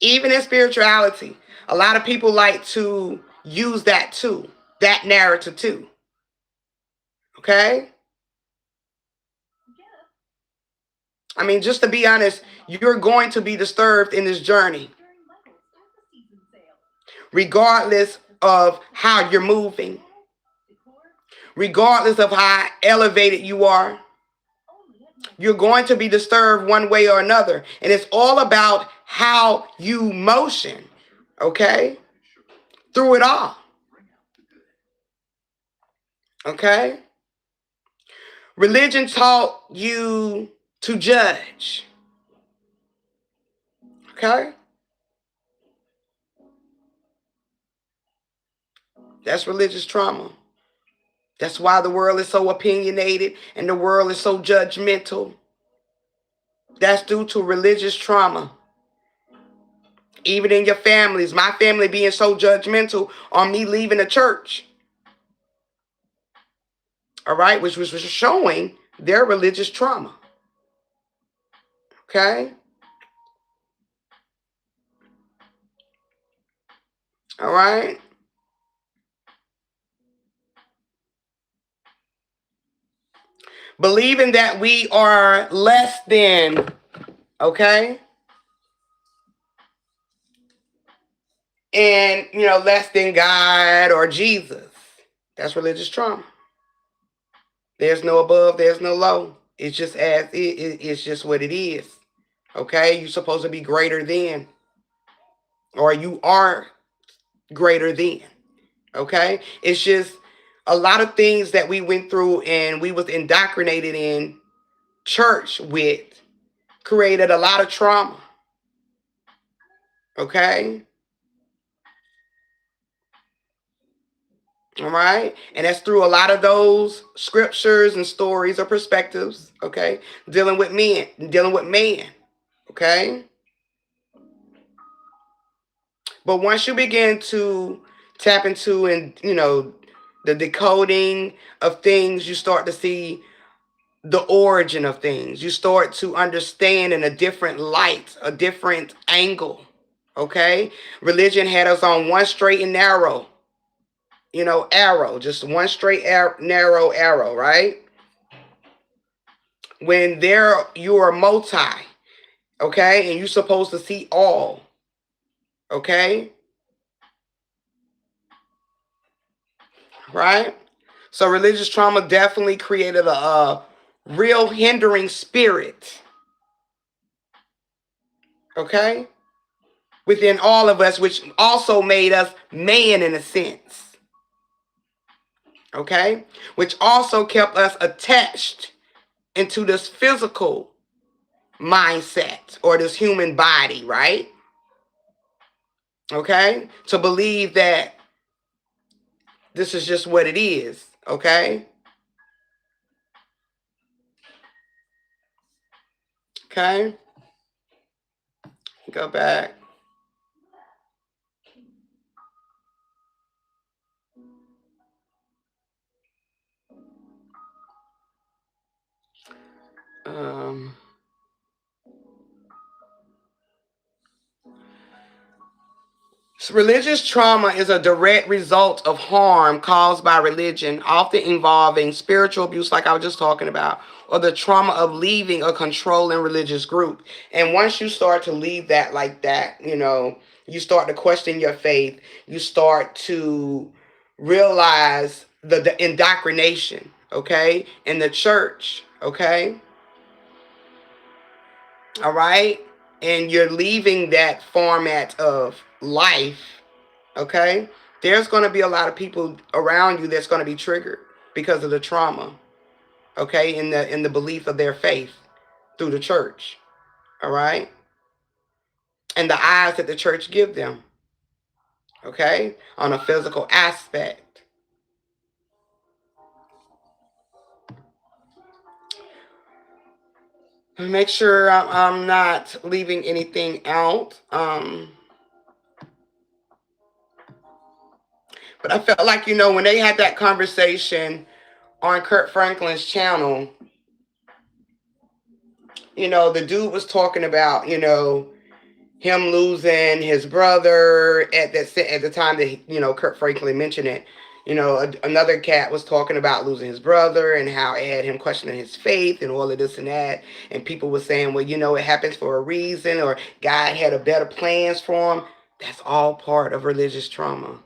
a lot of people like to use that too, that narrative too. Okay? Just to be honest, you're going to be disturbed in this journey, regardless of how you're moving. regardless of how elevated you are. You're going to be disturbed one way or another. And it's all about how you motion, okay? Through it all. Okay? Religion taught you to judge. Okay? That's religious trauma. That's why the world is so opinionated and the world is so judgmental. That's due to religious trauma. Even in your families, my family being so judgmental on me leaving the church. All right, which was showing their religious trauma. Okay? All right? Believing that we are less than, okay? And, less than God or Jesus. That's religious trauma. There's no above, there's no low. It's just it's just what it is. Okay? You're supposed to be greater than. Or you are greater than. Okay? It's just a lot of things that we went through and we was indoctrinated in church with created a lot of trauma. Okay? All right? And that's through a lot of those scriptures and stories or perspectives, okay? Dealing with men, dealing with man, okay? But once you begin to tap into and, the decoding of things, you start to see the origin of things. You start to understand in a different light, a different angle, okay? Religion had us on one straight and narrow, arrow, just one straight narrow arrow, right? When you are multi, okay, and you're supposed to see all, okay, right? So religious trauma definitely created a real hindering spirit, okay, within all of us, which also made us man in a sense, okay, which also kept us attached into this physical mindset or this human body, right? Okay, to believe that this is just what it is, okay? Okay, go back. So religious trauma is a direct result of harm caused by religion, often involving spiritual abuse, like I was just talking about, or the trauma of leaving a controlling religious group. And once you start to leave that like that, you start to question your faith. You start to realize the indoctrination, okay, in the church, okay? All right? And you're leaving that format of life, okay? There's going to be a lot of people around you that's going to be triggered because of the trauma, okay, in the belief of their faith through the church, all right? And the eyes that the church give them, okay, on a physical aspect. Make sure I'm not leaving anything out. But I felt like, when they had that conversation on Kurt Franklin's channel, the dude was talking about, him losing his brother at the time that, Kurt Franklin mentioned it. Another cat was talking about losing his brother and how it had him questioning his faith and all of this and that. And people were saying, well, it happens for a reason, or God had a better plans for him. That's all part of religious trauma.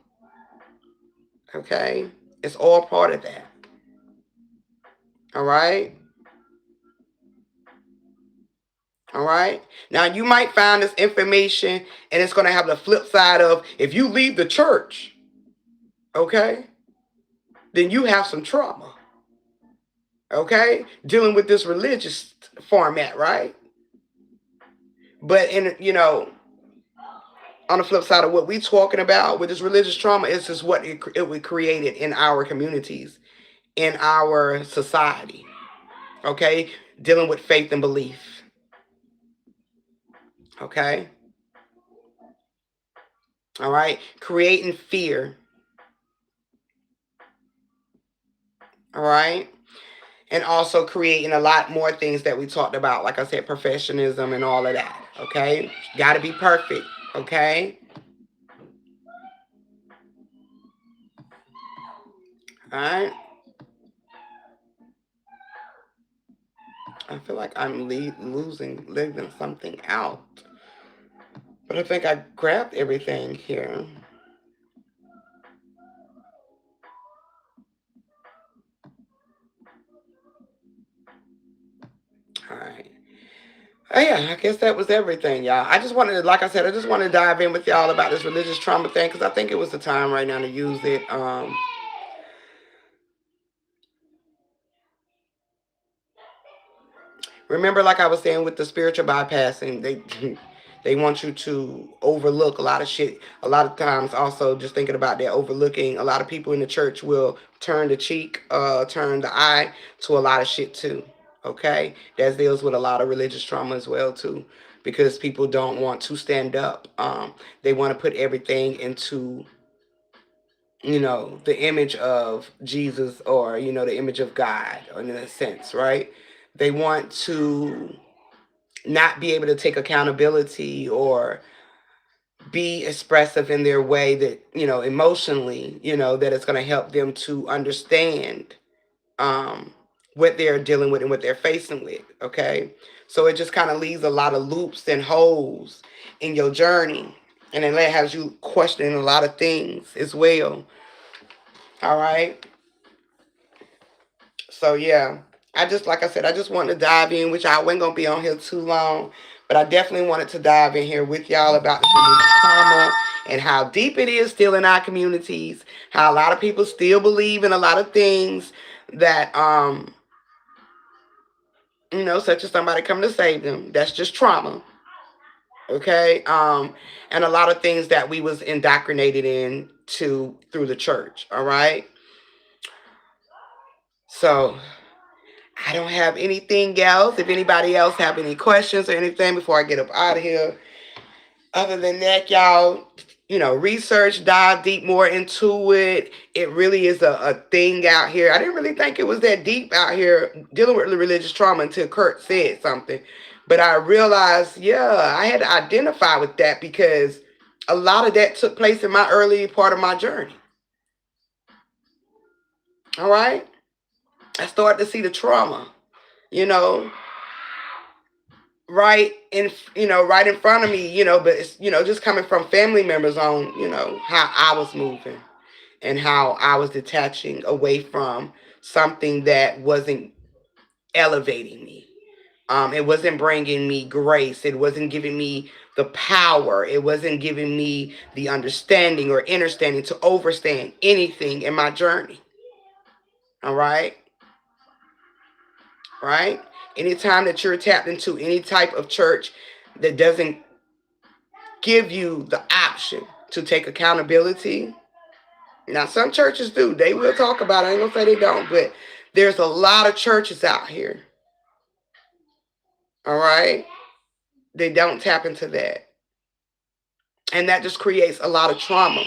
Okay? It's all part of that. All right. All right. Now you might find this information and it's going to have the flip side of if you leave the church, okay, then you have some trauma. Okay. Dealing with this religious format, right? But on the flip side of what we talking about with this religious trauma, it's just what it would created in our communities, in our society. Okay. Dealing with faith and belief. Okay. All right. Creating fear. All right. And also creating a lot more things that we talked about. Like I said, professionalism and all of that. Okay. Got to be perfect. Okay. All right. I feel like I'm leaving something out. But I think I grabbed everything here. All right. Oh, yeah, I guess that was everything, y'all. I just wanted to, like I said, I just wanted to dive in with y'all about this religious trauma thing because I think it was the time right now to use it. Remember, like I was saying with the spiritual bypassing, they want you to overlook a lot of shit. A lot of times, also just thinking about that, overlooking. A lot of people in the church will turn the cheek, turn the eye to a lot of shit too. Okay, that deals with a lot of religious trauma as well too, because people don't want to stand up. They want to put everything into the image of Jesus or the image of God, in a sense, right? They want to not be able to take accountability or be expressive in their way that emotionally that it's going to help them to understand um what they're dealing with and what they're facing with. Okay, so it just kind of leaves a lot of loops and holes in your journey, and then that has you questioning a lot of things as well. All right. So yeah, like I said, I just wanted to dive in, which I wasn't gonna be on here too long, but I definitely wanted to dive in here with y'all about this religious trauma and how deep it is still in our communities, how a lot of people still believe in a lot of things that such as somebody coming to save them. That's just trauma. Okay. And a lot of things that we was indoctrinated in to through the church. All right. So I don't have anything else. If anybody else have any questions or anything before I get up out of here. Other than that, y'all, research, dive deep more into it. It really is a thing out here. I didn't really think it was that deep out here dealing with religious trauma until Kurt said something. But I realized, yeah, I had to identify with that because a lot of that took place in my early part of my journey. All right. I started to see the trauma, you know, right in front of me, but it's just coming from family members on how I was moving and how I was detaching away from something that wasn't elevating me. It wasn't bringing me grace. It wasn't giving me the power. It wasn't giving me the understanding or understanding to overstand anything in my journey. All right. Right. Anytime that you're tapped into any type of church that doesn't give you the option to take accountability. Now, some churches do. They will talk about it. I ain't gonna say they don't, but there's a lot of churches out here. All right. They don't tap into that. And that just creates a lot of trauma.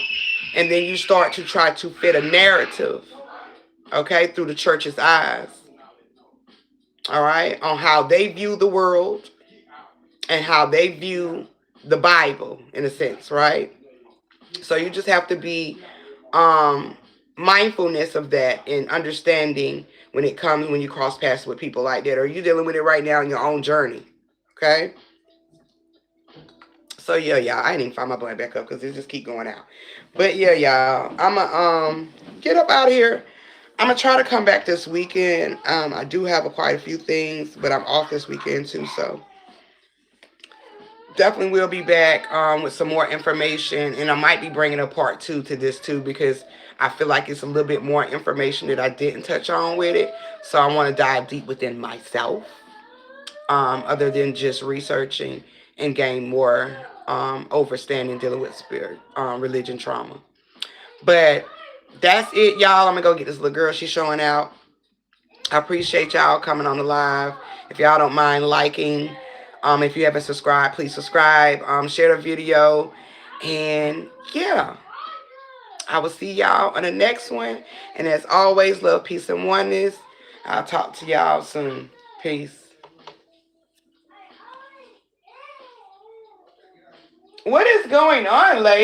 And then you start to try to fit a narrative, okay, through the church's eyes. All right. On how they view the world and how they view the Bible, in a sense, right? So you just have to be um mindfulness of that and understanding when you cross paths with people like that, or you dealing with it right now in your own journey. Okay. So yeah, y'all, I didn't even find my blunt back up because it just keep going out. But yeah, y'all, I'ma get up out of here. I'm gonna try to come back this weekend. I do have quite a few things, but I'm off this weekend too, so definitely will be back with some more information, and I might be bringing a part 2 to this too because I feel like it's a little bit more information that I didn't touch on with it. So I want to dive deep within myself, other than just researching and gain more overstanding dealing with spirit, religion, trauma. But that's it, y'all. I'm gonna go get this little girl. She's showing out. I appreciate y'all coming on the live. If y'all don't mind liking, if you haven't subscribed, please subscribe. Share the video, and yeah, I will see y'all on the next one. And as always, love, peace, and oneness. I'll talk to y'all soon. Peace. What is going on, lady?